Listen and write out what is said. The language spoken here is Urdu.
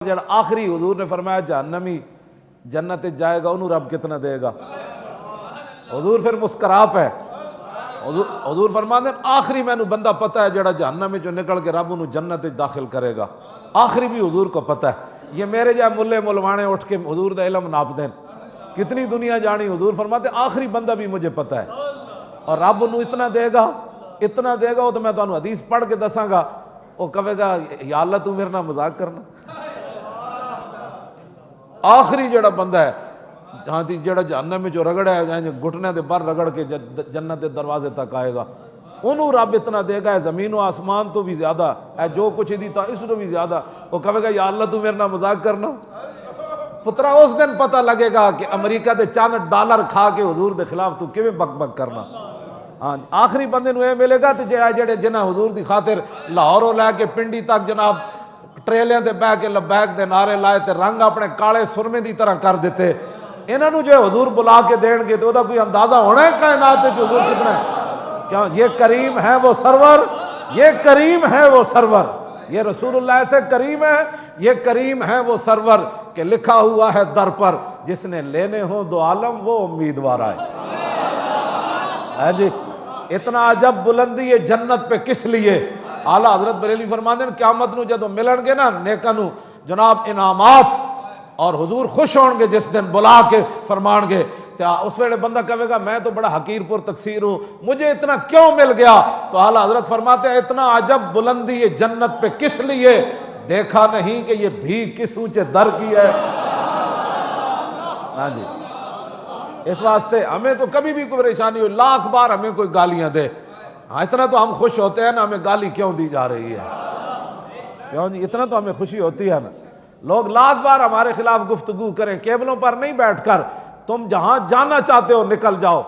جڑا آخری حضور نے فرمایا جہنمی جنت جائے گا انہوں رب کتنا دے گا؟ حضور پھر مسکرا پہ حضور فرماتے ہیں آخری میں نو بندہ پتہ ہے جڑا جہنم میں جو نکل کے رب انہوں جنت داخل کرے گا، آخری بھی حضور کو پتہ ہے۔ یہ میرے جائے ملے ملوانے اٹھ کے حضور دا علم ناپ دیں، کتنی دنیا جانی، حضور فرماتے ہیں آخری بندہ بھی مجھے پتہ ہے، اور رب انہوں اتنا دے گا وہ تو میں تو انہوں حدیث پڑھ کے دساں گا، وہ کہے گا یا اللہ تو میرے نہ مذاق کرنا۔ آخری جڑا بندہ ہے جہاں تھی جڑا جہنم میں جو رگڑا ہے گھٹنے دے بر رگڑ کے جنت دے دروازے تک آئے گا، انہوں رب اتنا دے گا ہے زمین و آسمان تو بھی زیادہ ہے، جو کچھ دیتا اس تو بھی زیادہ، وہ کہے گا یا اللہ تو میرے نہ مذاق کرنا۔ پترا اس دن پتہ لگے گا کہ امریکہ دے $4 کھا کے حضور دے خلاف تو کیویں بک بک کرنا۔ ہاں آخری بندے نو یہ ملے گا تو جڑے جنہ حضور دی خاطر لاہوروں لے کے پنڈی تک جناب ٹریلیاں دے بہ کے لبیک دے نعرے لائے تے رنگ اپنے کالے سرمے دی طرح کر دیتے، انہاں نو جو حضور بلا کے دین گے تو او دا کوئی اندازہ ہونا ہے کائنات تے حضور کتنا ہے؟ کیوں یہ کریم ہے وہ سرور، یہ کریم ہے وہ سرور، یہ رسول اللہ سے کریم ہے، یہ کریم ہے وہ سرور کہ لکھا ہوا ہے در پر جس نے لینے ہوں دو عالم وہ امیدوار آئے۔ ہے جی اتنا عجب بلندی ہے جنت پہ کس لیے؟ اعلیٰ حضرت بریلوی فرماتے ہیں قیامت نو جدو ملن گے نا نیکاں نو جناب انعامات، اور حضور خوش ہون گے جس دن بلا کے فرمان گے، اس ویلے بندہ کہے گا میں تو بڑا حقیر پر تقصیر ہوں، مجھے اتنا کیوں مل گیا؟ تو اعلیٰ حضرت فرماتے ہیں اتنا عجب بلندی ہے جنت پہ کس لیے؟ دیکھا نہیں کہ یہ بھی کس اونچے در کی ہے۔ ہاں جی اس واسطے ہمیں تو کبھی بھی کوئی پریشانی ہو، لاکھ بار ہمیں کوئی گالیاں دے، ہاں اتنا تو ہم خوش ہوتے ہیں نا، ہمیں گالی کیوں دی جا رہی ہے؟ کیوں جی اتنا تو ہمیں خوشی ہوتی ہے نا۔ لوگ لاکھ بار ہمارے خلاف گفتگو کریں، کیبلوں پر نہیں بیٹھ کر، تم جہاں جانا چاہتے ہو نکل جاؤ۔